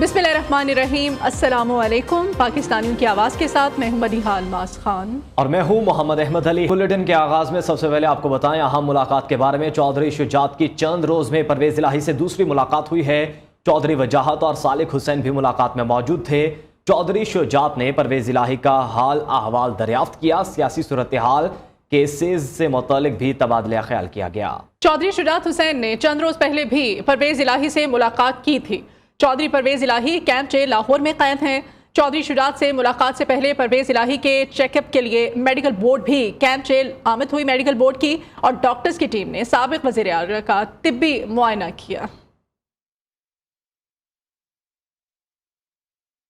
बिस्मिल्लाहिर्रहमानिर्रहीम। अस्सलामु अलैकुम। पाकिस्तानियों की आवाज़ के साथ मैं हूं मदीहा अलमास खान और मैं हूं मोहम्मद अहमद अली। बुलेटिन के आगाज में सबसे पहले आपको बताएं अहम मुलाकात के बारे में। चौधरी शुजात की चंद रोज में परवेज इलाही से दूसरी मुलाकात हुई है। चौधरी वजाहत और सालिक हुसैन भी मुलाकात में मौजूद थे। चौधरी शुजात ने परवेज इलाही का हाल अहवाल दरियाफ्त किया। सियासी सूरत हाल, केसेज से मुतालिक भी तबादला ख्याल किया गया। चौधरी शुजात हुसैन ने चंद रोज पहले भी परवेज इलाही से मुलाकात की थी। चौधरी परवेज इलाही कैंप जेल लाहौर में कैद हैं। चौधरी शुजात से मुलाकात से पहले परवेज इलाही के चेकअप के लिए मेडिकल बोर्ड भी कैंप जेल आमद हुई। मेडिकल बोर्ड की और डॉक्टर्स की टीम ने साबिक वज़ीर आज़म का तिब्बी मुआयना किया।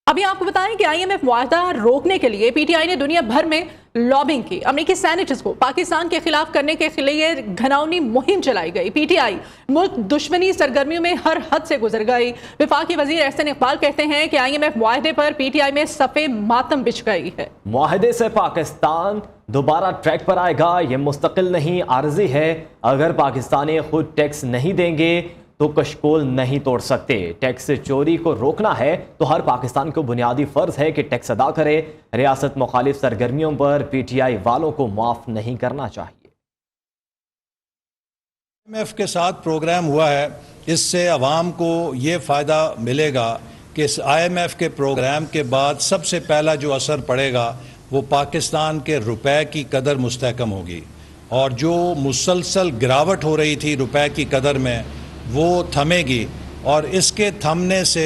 अभी आपको बताएं कि IMF मुआहदा रोकने के लिए PTI ने दुनिया भर में लॉबिंग की। अमेरिकी सेनेटर्स को पाकिस्तान के खिलाफ करने के लिए घनौनी मुहिम चलाई गई। PTI मुल्क दुश्मनी सरगर्मियों में हर हद से गुजर गई। वफाकी वजीर एहसन इकबाल कहते हैं कि IMF मुआहदे पर PTI में सफ़े मातम बिछ गई है। मुआहदे से पाकिस्तान दोबारा ट्रैक पर आएगा, ये मुस्तकिल नहीं आर्जी है। अगर पाकिस्तानी खुद टैक्स नहीं देंगे तो कशकोल नहीं तोड़ सकते। टैक्स चोरी को रोकना है तो हर पाकिस्तान को बुनियादी फर्ज है कि टैक्स अदा करे। रियासत मुखालिफ सरगर्मियों पर PTI वालों को माफ नहीं करना चाहिए। IMF के साथ प्रोग्राम हुआ है, इससे अवाम को ये फ़ायदा मिलेगा कि इस IMF के प्रोग्राम के बाद सबसे पहला जो असर पड़ेगा वो पाकिस्तान के रुपए की कदर मुस्तहकम होगी, और जो मुसलसल गिरावट हो रही थी रुपए की कदर में वो थमेगी, और इसके थमने से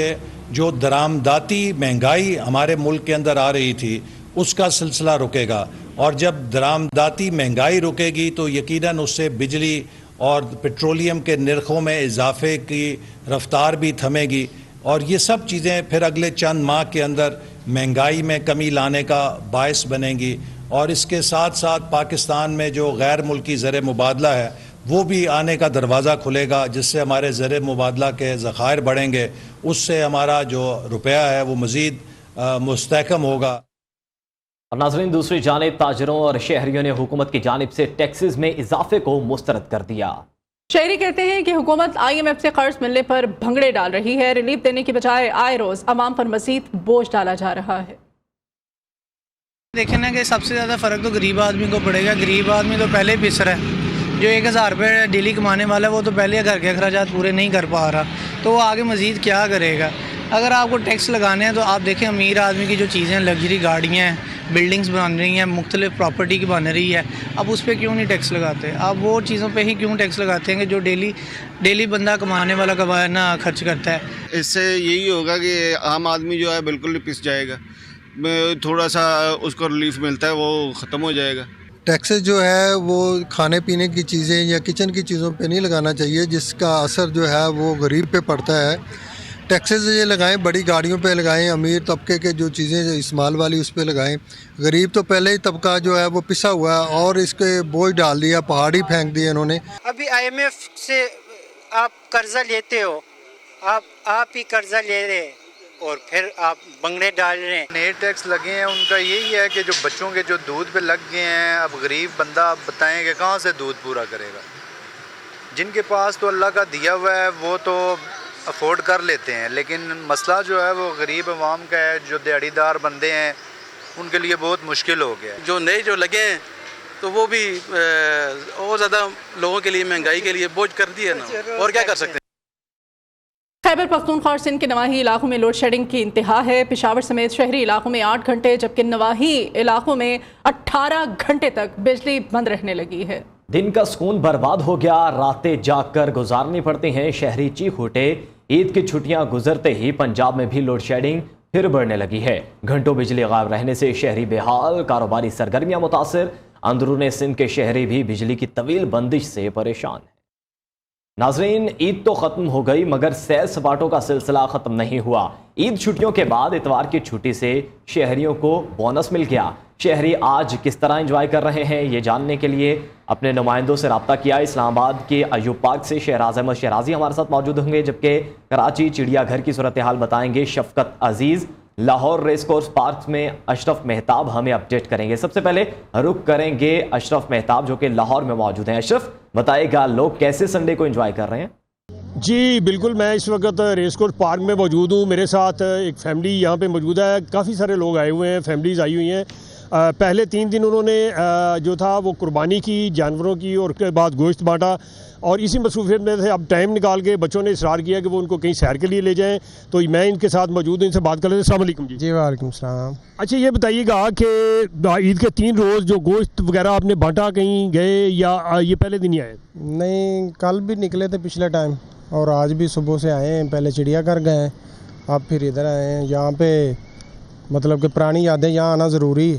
जो दरामदाती महंगाई हमारे मुल्क के अंदर आ रही थी उसका सिलसिला रुकेगा। और जब दरामदाती महंगाई रुकेगी तो यकीनन उससे बिजली और पेट्रोलियम के निर्खों में इजाफे की रफ्तार भी थमेगी, और ये सब चीज़ें फिर अगले चंद माह के अंदर महंगाई में कमी लाने का बायस बनेंगी। और इसके साथ साथ पाकिस्तान में जो गैर मुल्की ज़र मुबादला है वो भी आने का दरवाज़ा खुलेगा, जिससे हमारे ज़र मुबादला के ज़खायर बढ़ेंगे, उससे हमारा जो रुपया है वो मज़ीद मुस्तहकम होगा। और नाज़रीन, दूसरी जानिब ताजरों और शहरियों ने हुकूमत की जानिब से टैक्सेस में इजाफे को मुस्तरद कर दिया। शहरी कहते हैं कि हुकूमत IMF से कर्ज मिलने पर भंगड़े डाल रही है। रिलीफ देने की बजाय आए रोज अवाम पर मजीद बोझ डाला जा रहा है। देखें ना कि सबसे ज़्यादा फ़र्क तो गरीब आदमी को पड़ेगा। गरीब आदमी तो पहले पिसर है। जो 1000 रुपये डेली कमाने वाला है वो तो पहले घर के अखराजात पूरे नहीं कर पा रहा, तो वो आगे मज़ीद क्या करेगा। अगर आपको टैक्स लगाने हैं तो आप देखें अमीर आदमी की जो चीज़ें, लग्जरी गाड़ियाँ हैं, बिल्डिंग्स बन रही हैं, मुख्तलिफ प्रॉपर्टी की बन रही है, अब उस पर क्यों नहीं टैक्स लगाते? आप वो चीज़ों पे ही क्यों टैक्स लगाते हैं कि जो डेली बंदा कमाने वाला कमाना खर्च करता है। इससे यही होगा कि आम आदमी जो है बिल्कुल पिस जाएगा, थोड़ा सा उसको रिलीफ मिलता है वो ख़त्म हो जाएगा। टैक्सेस जो है वो खाने पीने की चीज़ें या किचन की चीज़ों पे नहीं लगाना चाहिए, जिसका असर जो है वो गरीब पे पड़ता है। टैक्सेस ये लगाएं, बड़ी गाड़ियों पे लगाएं, अमीर तबके के जो चीज़ें इस्तेमाल वाली उस पे लगाएं। गरीब तो पहले ही तबका जो है वो पिसा हुआ है और इसके बोझ डाल दिया, पहाड़ी फेंक दिए इन्होंने। अभी IMF से आप कर्जा लेते हो, आप ही कर्जा ले रहे और फिर आप बंगड़े डाल रहे हैं। नए टैक्स लगे हैं, उनका यही है कि जो बच्चों के जो दूध पे लग गए हैं, अब गरीब बंदा आप बताएं कि कहाँ से दूध पूरा करेगा। जिनके पास तो अल्लाह का दिया हुआ है वो तो अफोर्ड कर लेते हैं, लेकिन मसला जो है वो गरीब अवाम का है। जो दिहाड़ीदार बंदे हैं उनके लिए बहुत मुश्किल हो गया। जो नए जो लगे हैं तो वो भी और ज़्यादा लोगों के लिए महंगाई के लिए बोझ कर दिया ना, और क्या कर सकते हैं। खैबर पख्तूनख्वा और सिंध के नवाही इलाकों में लोड शेडिंग की इंतहा है। पेशावर समेत शहरी इलाकों में 8 घंटे, जबकि नवाही इलाकों में 18 घंटे तक बिजली बंद रहने लगी है। दिन का सुकून बर्बाद हो गया, रातें जाग कर गुजारनी पड़ती हैं। शहरी चीख उठे। ईद की छुट्टियां गुजरते ही पंजाब में भी लोड शेडिंग फिर बढ़ने लगी है। घंटों बिजली गायब रहने से शहरी बेहाल, कारोबारी सरगर्मियां मुतासिर। अंदरूने सिंध के शहरी भी बिजली की तवील बंदिश से परेशान है। नाजरीन, ईद तो ख़त्म हो गई मगर सैर सपाटों का सिलसिला ख़त्म नहीं हुआ। ईद छुट्टियों के बाद इतवार की छुट्टी से शहरियों को बोनस मिल गया। शहरी आज किस तरह एंजॉय कर रहे हैं ये जानने के लिए अपने नुमाइंदों से रब्ता किया। इस्लामाबाद के अयूब पार्क से शहराज अहमद शहराजी हमारे साथ मौजूद होंगे, जबकि कराची चिड़ियाघर की सूरत हाल बताएंगे शफकत अजीज़। लाहौर रेस कोर्स पार्क में अशरफ मेहताब हमें अपडेट करेंगे। सबसे पहले रुख करेंगे अशरफ मेहताब जो कि लाहौर में मौजूद हैं। अशरफ, बताएगा लोग कैसे संडे को एंजॉय कर रहे हैं? جی بالکل، میں اس وقت ریس کورس پارک میں موجود ہوں. میرے ساتھ ایک فیملی یہاں پہ موجود ہے. کافی سارے لوگ آئے ہوئے ہیں، فیملیز آئی ہوئی ہیں. پہلے 3 دن انہوں نے جو تھا وہ قربانی کی جانوروں کی، اور اس کے بعد گوشت بانٹا، اور اسی مصروفیت میں تھے. اب ٹائم نکال کے بچوں نے اصرار کیا کہ وہ ان کو کہیں سیر کے لیے لے جائیں، تو میں ان کے ساتھ موجود ہوں، ان سے بات کر لیتے ہیں. السلام علیکم. جی وعلیکم السلام. اچھا یہ بتائیے گا کہ عید کے 3 روز جو گوشت وغیرہ آپ نے بانٹا کہیں گئے یا یہ پہلے دن ہی آئے؟ نہیں، کل بھی نکلے تھے پچھلے ٹائم، اور آج بھی صبح سے آئے ہیں. پہلے چڑیا گھر گئے ہیں، اب پھر ادھر آئے ہیں. یہاں پہ مطلب کہ پرانی یادیں یہاں آنا ضروری.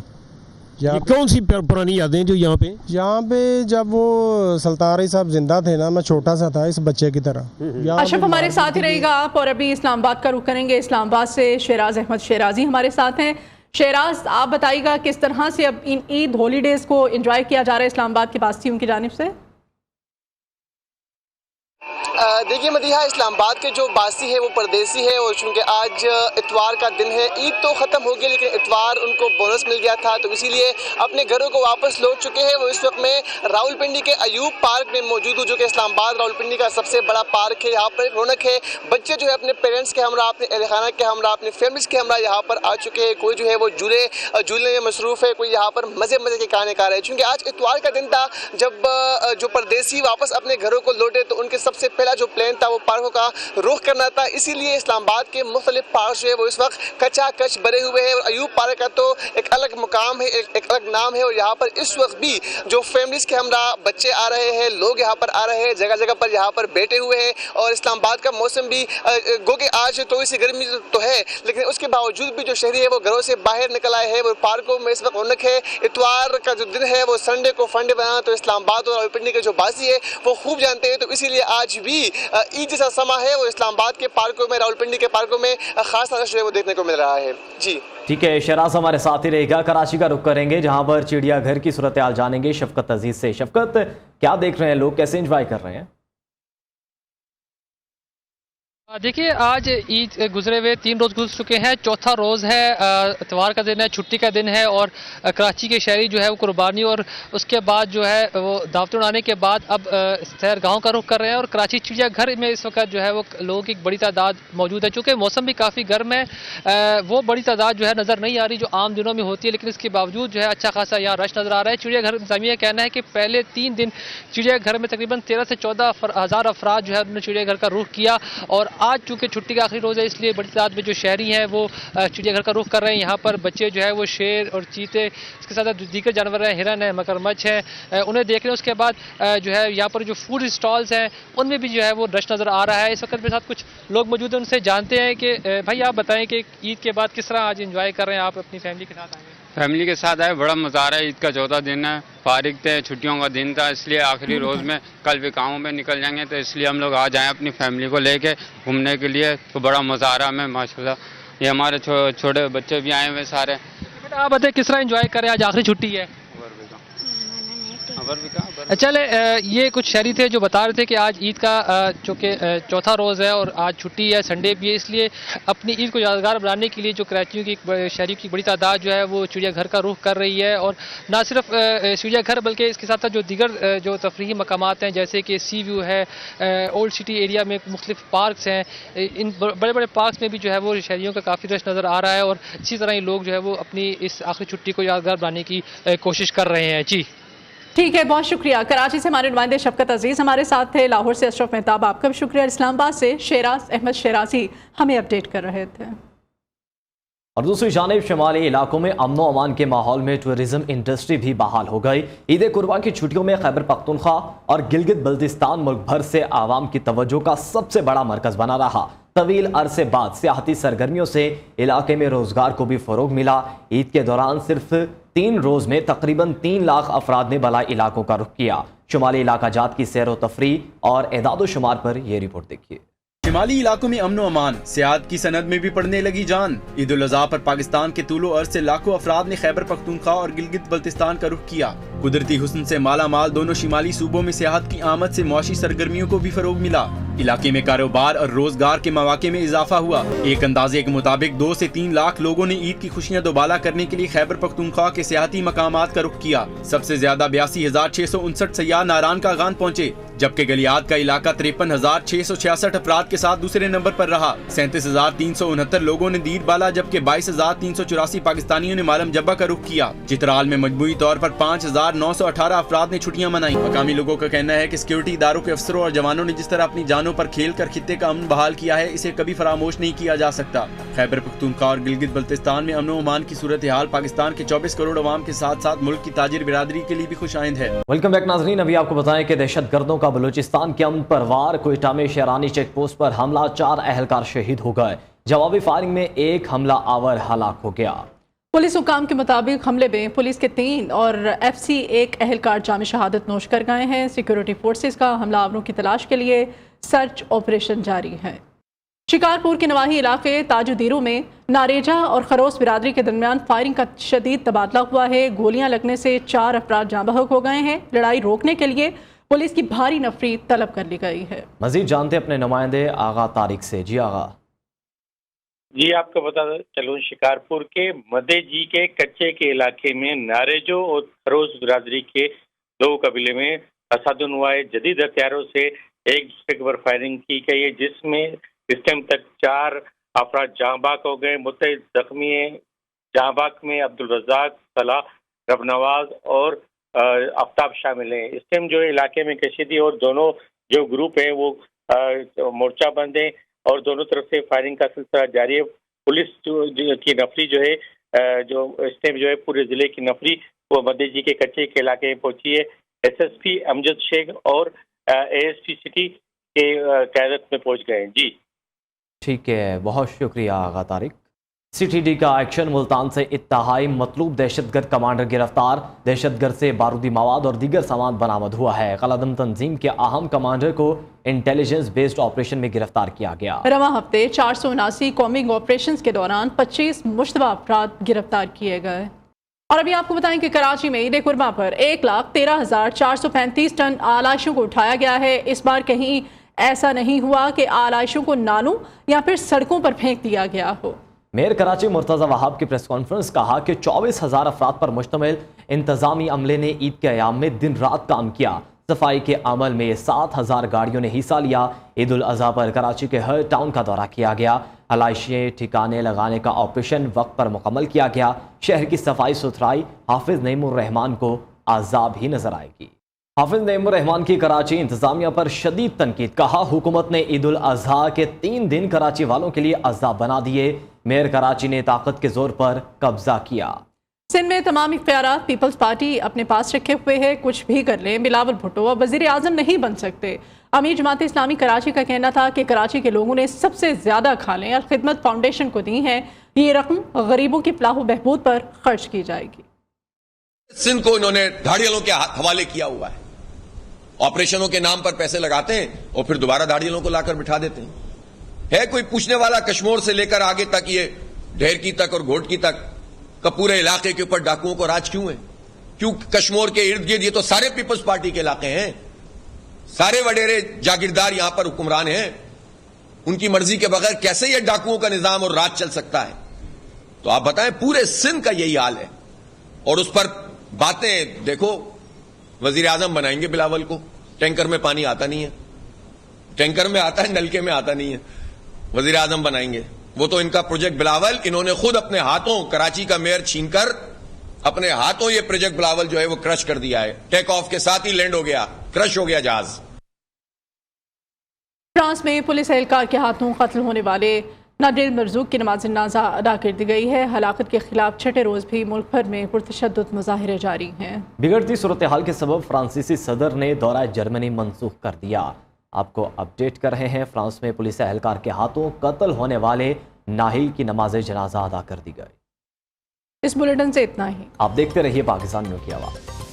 کون سی پرانی یادیں جو یہاں پہ جب وہ سلطان رئی صاحب زندہ تھے نا، میں چھوٹا سا تھا اس بچے کی طرح. اشرف ہمارے ساتھ ہی رہے گا آپ، اور ابھی اسلام آباد کا رخ کریں گے. اسلام آباد سے شیراز احمد شیرازی ہمارے ساتھ ہیں. شیراز، آپ بتائیے گا کس طرح سے اب ان عید ہالیڈیز کو انجوائے کیا جا رہا ہے اسلام آباد کے باستیوں کی جانب سے؟ دیکھیے مدیحہ، اسلام آباد کے جو باسی ہے وہ پردیسی ہے، اور چونکہ آج اتوار کا دن ہے، عید تو ختم ہو گیا لیکن اتوار ان کو بونس مل گیا تھا، تو اسی لیے اپنے گھروں کو واپس لوٹ چکے ہیں. وہ اس وقت میں راولپنڈی کے ایوب پارک میں موجود ہوں، جو کہ اسلام آباد راولپنڈی کا سب سے بڑا پارک ہے. یہاں پر رونق ہے. بچے جو ہے اپنے پیرنٹس کے ہمراہ، اپنے اہل خانہ کے ہمراہ، اپنے فیملیز کے ہمراہ یہاں پر آ چکے ہیں. کوئی جو ہے وہ جھولنے میں مصروف ہے، کوئی یہاں پر مزے کے کھانے کھا رہے ہیں. چونکہ آج اتوار کا دن تھا، جب جو پردیسی واپس اپنے گھروں کو لوٹے تو ان کے سب سے پہلا جو پلان تھا وہ پارکوں کا رخ کرنا تھا. اسی لیے اسلام آباد کے مختلف پارک جو ہے وہ اس وقت کچا کچ بھرے ہوئے ہیں. اور ایوب پارک کا تو ایک الگ مقام ہے، ایک الگ نام ہے. اور یہاں پر اس وقت بھی جو فیملیز کے ہمراہ بچے آ رہے ہیں، لوگ یہاں پر آ رہے ہیں، جگہ جگہ پر یہاں پر بیٹھے ہوئے ہیں. اور اسلام آباد کا موسم بھی گو کہ آج تھوڑی سی گرمی تو ہے، لیکن اس کے باوجود بھی جو شہری ہے وہ گھروں سے باہر نکل آئے ہیں. وہ پارکوں میں اس وقت رونق ہے. اتوار کا جو دن ہے وہ سنڈے کو فنڈے بنانا تو اسلام آباد اور راولپنڈی کے جو باسی ہے وہ خوب جانتے ہیں. تو اسی لیے آج بھی عید جیسا سما ہے وہ اسلام آباد کے پارکوں میں، راولپنڈی کے پارکوں میں خاص طرح سے وہ دیکھنے کو مل رہا ہے. جی ٹھیک ہے، شیراز ہمارے ساتھ ہی رہے گا. کراچی کا رخ کریں گے، جہاں پر چڑیا گھر کی صورتحال جانیں گے شفقت عزیز سے. شفقت، کیا دیکھ رہے ہیں لوگ، کیسے انجوائے کر رہے ہیں؟ دیکھیے آج عید گزرے ہوئے 3 روز گزر چکے ہیں، چوتھا روز ہے، اتوار کا دن ہے، چھٹی کا دن ہے. اور کراچی کے شہری جو ہے وہ قربانی اور اس کے بعد جو ہے وہ دعوتیں اڑانے کے بعد اب سیر گاہوں کا رخ کر رہے ہیں. اور کراچی چڑیا گھر میں اس وقت جو ہے وہ لوگوں کی بڑی تعداد موجود ہے. چونکہ موسم بھی کافی گرم ہے، وہ بڑی تعداد جو ہے نظر نہیں آ رہی جو عام دنوں میں ہوتی ہے، لیکن اس کے باوجود جو ہے اچھا خاصا یہاں رش نظر آ رہا ہے. چڑیا گھر انتظامیہ کا کہنا ہے کہ پہلے 3 دن چڑیا گھر میں تقریباً 13 سے 14 ہزار افراد جو ہے انہوں نے چڑیا گھر کا رخ کیا. اور آج چونکہ چھٹی کا آخری روز ہے، اس لیے بڑی تعداد میں جو شہری ہیں وہ چڑیا گھر کا رخ کر رہے ہیں. یہاں پر بچے جو ہے وہ شیر اور چیتے، اس کے ساتھ دیگر جانور ہیں، ہرن ہیں، مگرمچھ ہیں، انہیں دیکھ رہے ہیں. اس کے بعد جو ہے یہاں پر جو فوڈ اسٹالز ہیں ان میں بھی جو ہے وہ رش نظر آ رہا ہے. اس وقت میرے ساتھ کچھ لوگ موجود ہیں، ان سے جانتے ہیں کہ بھائی آپ بتائیں کہ عید کے بعد کس طرح آج انجوائے کر رہے ہیں، آپ اپنی فیملی کے ساتھ آئے ہیں؟ فیملی کے ساتھ آئے، بڑا مزہ آ رہا ہے. عید کا چوتھا دن ہے، فارغ تھے، چھٹیوں کا دن تھا، اس لیے آخری روز میں کل بھی کاموں پہ نکل جائیں گے، تو اس لیے ہم لوگ آ جائیں اپنی فیملی کو لے کے گھومنے کے لیے. تو بڑا مزہ آ رہا ہے ہمیں ماشاءاللہ. یہ ہمارے چھوٹے بچے بھی آئے ہوئے سارے. آپ بتائیں کس طرح انجوائے کر رہے ہیں، آج آخری چھٹی ہے؟ چلے یہ کچھ شہری تھے جو بتا رہے تھے کہ آج عید کا چونکہ چوتھا روز ہے اور آج چھٹی ہے، سنڈے بھی ہے، اس لیے اپنی عید کو یادگار بنانے کے لیے جو کراچیوں کی شہریوں کی بڑی تعداد جو ہے وہ چڑیا گھر کا رخ کر رہی ہے. اور نہ صرف چڑیا گھر بلکہ اس کے ساتھ جو دیگر جو تفریحی مقامات ہیں جیسے کہ سی ویو ہے، اولڈ سٹی ایریا میں مختلف پارکس ہیں، ان بڑے بڑے پارکس میں بھی جو ہے وہ شہریوں کا کافی رش نظر آ رہا ہے. اور اسی طرح ہی لوگ جو ہے وہ اپنی اس آخری چھٹی کو یادگار بنانے کی کوشش کر رہے ہیں. جی ٹھیک ہے، بہت شکریہ. کراچی سے ہمارے نمائندے شفقت عزیز ہمارے ساتھ تھے، لاہور سے اشرف مہتاب آپ کا بھی شکریہ، اسلام آباد سے شیراز احمد شیرازی ہمیں اپڈیٹ کر رہے تھے. اور دوسری جانب شمالی علاقوں میں امن و امان کے ماحول میں ٹورزم انڈسٹری بھی بحال ہو گئی. عید قربان کی چھٹیوں میں خیبر پختونخوا اور گلگت بلتستان ملک بھر سے عوام کی توجہ کا سب سے بڑا مرکز بنا رہا. طویل عرصے بعد سیاحتی سرگرمیوں سے علاقے میں روزگار کو بھی فروغ ملا. عید کے دوران صرف 3 روز میں تقریباً 3 لاکھ افراد نے بالائی علاقوں کا رخ کیا. شمالی علاقہ جات کی سیر و تفریح اور اعداد و شمار پر یہ رپورٹ دیکھیے. شمالی علاقوں میں امن و امان، سیاحت کی صنعت میں بھی پڑنے لگی جان. عید الاضحیٰ پر پاکستان کے طول و عرض سے لاکھوں افراد نے خیبر پختونخوا اور گلگت بلتستان کا رخ کیا. قدرتی حسن سے مالا مال دونوں شمالی صوبوں میں سیاحت کی آمد سے معاشی سرگرمیوں کو بھی فروغ ملا. علاقے میں کاروبار اور روزگار کے مواقع میں اضافہ ہوا. ایک اندازے کے مطابق 2 سے 3 لاکھ لوگوں نے عید کی خوشیاں دوبالا کرنے کے لیے خیبر پختونخوا کے سیاحتی مقامات کا رخ کیا. سب سے زیادہ 82,659 سیاح ناران کا غان پہنچے. जबकि गलियात का इलाका 53,666 अफराद के साथ दूसरे नंबर पर रहा। 37,369 लोगों ने दीर बाला जबकि 22,384 पाकिस्तानियों ने मालम जब्बा का रुख किया। चित्राल में मजमूई तौर पर 5,918 अफराद ने छुट्टियां मनाई। मकामी लोगों का कहना है कि सिक्योरिटी इदारों के अफसरों और जवानों ने जिस तरह अपनी जानों पर खेल कर खित्ते का अमन बहाल किया है, इसे कभी फरामोश नहीं किया जा सकता। खैबर पख्तूनख्वा और गिलगित बल्तिस्तान में अमन व अमान की सूरत हाल पाकिस्तान के 24 करोड़ अवाम के साथ साथ मुल्क की ताजिर बिरादरी के लिए भी खुशाइंद है। वेलकम बैक नाजरीन, अभी आपको बताएं कि दहशत गर्दों का बलूचिस्तान के अमन पर वार। कोयटा में शेरानी चेक पोस्ट पर हमला, 4 अहलकार शहीद हो गए। जवाबी फायरिंग में एक हमला आवर हलाक हो गया। पुलिस हुकाम के मुताबिक हमले में पुलिस के 3 और FC 1 अहलकार जाम शहादत नोश कर गए हैं। सिक्योरिटी फोर्सेस का हमलावरों की तलाश के लिए सर्च ऑपरेशन जारी है। शिकारपुर के नवाही इलाके ताजुदीरों में नारेजा और खरोस बिरादरी के दरमियान फायरिंग का शदीद तबादला हुआ है। गोलियां लगने से 4 अफराद जाँ बहक हो गए हैं। लड़ाई रोकने के लिए पुलिस की भारी नफरी तलब कर ली गई है। मजीद जानते अपने नुमाइंदे आगा तारिक से। जी आगा। जी, आपको बता चलूं, शिकारपुर के मदेजी के कच्चे के इलाके में नारेजो और खरोस बिरादरी के 2 कबीले में तसादुम हुआ है। जदीद हथियारों से एक दूसरे के ऊपर फायरिंग की गई है, जिसमें इस टाइम तक 4 अफराद जहाँबाक हो गए। मुतअद्दिद जख्मी जहाँबाक में अब्दुल रज़ाक, सलाह, रबनवाज और आफ्ताब शामिल हैं। इस टाइम जो इलाके में कशीदी और दोनों जो ग्रुप हैं वो मोर्चा बंद हैं और दोनों तरफ से फायरिंग का सिलसिला जारी है। पुलिस की नफरी जो है जो इस टाइम जो है पूरे ज़िले की नफरी वो मदेजी के कच्चे के इलाके में पहुंची है। SSP अमजद शेख और ASP सिटी के क़यादत में पहुंच गए हैं। जी ठीक है, बहुत शुक्रिया आगा तारिक। CTD का एक्शन। मुल्तान से इत्तहाई मतलूब दहशतगर्द कमांडर गिरफ्तार। दहशतगर्द से बारूदी मवाद और दीगर सामान बरामद हुआ है। कलदम तंजीम के अहम कमांडर को इंटेलिजेंस बेस्ड ऑपरेशन में गिरफ्तार किया गया। रवां हफ्ते 479 कॉम्बिंग ऑपरेशन के दौरान 25 मुश्तबा अफराद गिरफ्तार किए गए। और अभी आपको बताएं कि कराची में ईद कुर्बा पर 1,13,435 टन आलाइशों को उठाया गया है। इस बार कहीं ऐसा नहीं हुआ कि आलाइशों को नालों या फिर सड़कों पर फेंक दिया गया हो। मेयर कराची मुर्तज़ा वहाब की प्रेस कॉन्फ्रेंस कहा कि 24,000 अफराद पर मुश्तमिल इंतजामी अमले ने ईद के अयाम में दिन रात काम किया। सफाई के अमल में 7,000 गाड़ियों ने हिस्सा लिया। ईद उल अज़हा पर कराची के हर टाउन का दौरा किया गया। आलाइशें ठिकाने लगाने का ऑपरेशन वक्त पर मुकम्मल किया गया। शहर की सफाई सुथराई हाफिज नईमुर रहमान को आज़ाब ही नजर आएगी। हाफिज नईमुर रहमान की कराची इंतजामिया पर शदीद तनकीद। कहा हुकूमत ने ईद उल अज़हा के 3 दिन कराची वालों के लिए अज़ाब बना दिए। मेयर कराची ने ताकत के जोर पर कब्जा किया। सिंध में तमाम इख्तियारात पीपल्स पार्टी अपने पास रखे हुए है। कुछ भी कर लें, बिलावल भुट्टो अब वज़ीर आज़म नहीं बन सकते। अमीर जमात इस्लामी कराची का कहना था कि कराची के लोगों ने सबसे ज़्यादा खालें और खिदमत फाउंडेशन को दी है। ये रकम गरीबों की फलाह बहबूद पर खर्च की जाएगी। सिंध को इन्होंने धाड़ियों के हवाले किया हुआ है। ऑपरेशनों के नाम पर पैसे लगाते हैं और फिर दोबारा धाड़ियों को लाकर बिठा देते हैं। है कोई पूछने वाला कश्मीर से लेकर आगे तक, ये ढेर की तक और घोटकी तक का पूरे इलाके के ऊपर डाकुओं को राज क्यों है? क्यों कश्मीर के इर्द गिर्द? ये तो सारे पीपल्स पार्टी के इलाके हैं। सारे वडेरे जागीरदार यहां पर हुक्मरान हैं। उनकी मर्जी के बगैर कैसे ये डाकुओं का निजाम और राज चल सकता है? तो आप बताएं, पूरे सिंध का यही हाल है। और उस पर बातें देखो, वजीर आजम बनाएंगे बिलावल को। टैंकर में पानी आता नहीं है, टैंकर में आता है, नलके में आता नहीं है। वजीर आजम बनाएंगे, वो तो इनका प्रोजेक्ट बिलावल इन्होंने खुद अपने हाथों कराची का मेयर छीनकर अपने हाथों ये प्रोजेक्ट बिलावल जो है वो क्रश कर दिया है। टेक ऑफ के साथ ही लैंड हो गया, क्रश हो गया जहाज। फ्रांस में पुलिस एहलकार के हाथों कत्ल होने वाले नादिर मरजूक की नमाज जनाजा अदा कर दी गई है। हलाकत के खिलाफ छठे रोज भी मुल्क भर में पुरतशद्दुद मुजाहिरे जारी हैं। बिगड़ती सूरत हाल के सबब फ्रांसीसी सदर ने दौरा जर्मनी मंसूख कर दिया। आपको अपडेट कर रहे हैं, फ्रांस में पुलिस एहलकार के हाथों कत्ल होने वाले नाहिल की नमाज जनाजा अदा कर दी गई। इस बुलेटिन से इतना ही। आप देखते रहिए पाकिस्तान न्यूज़ की आवाज़।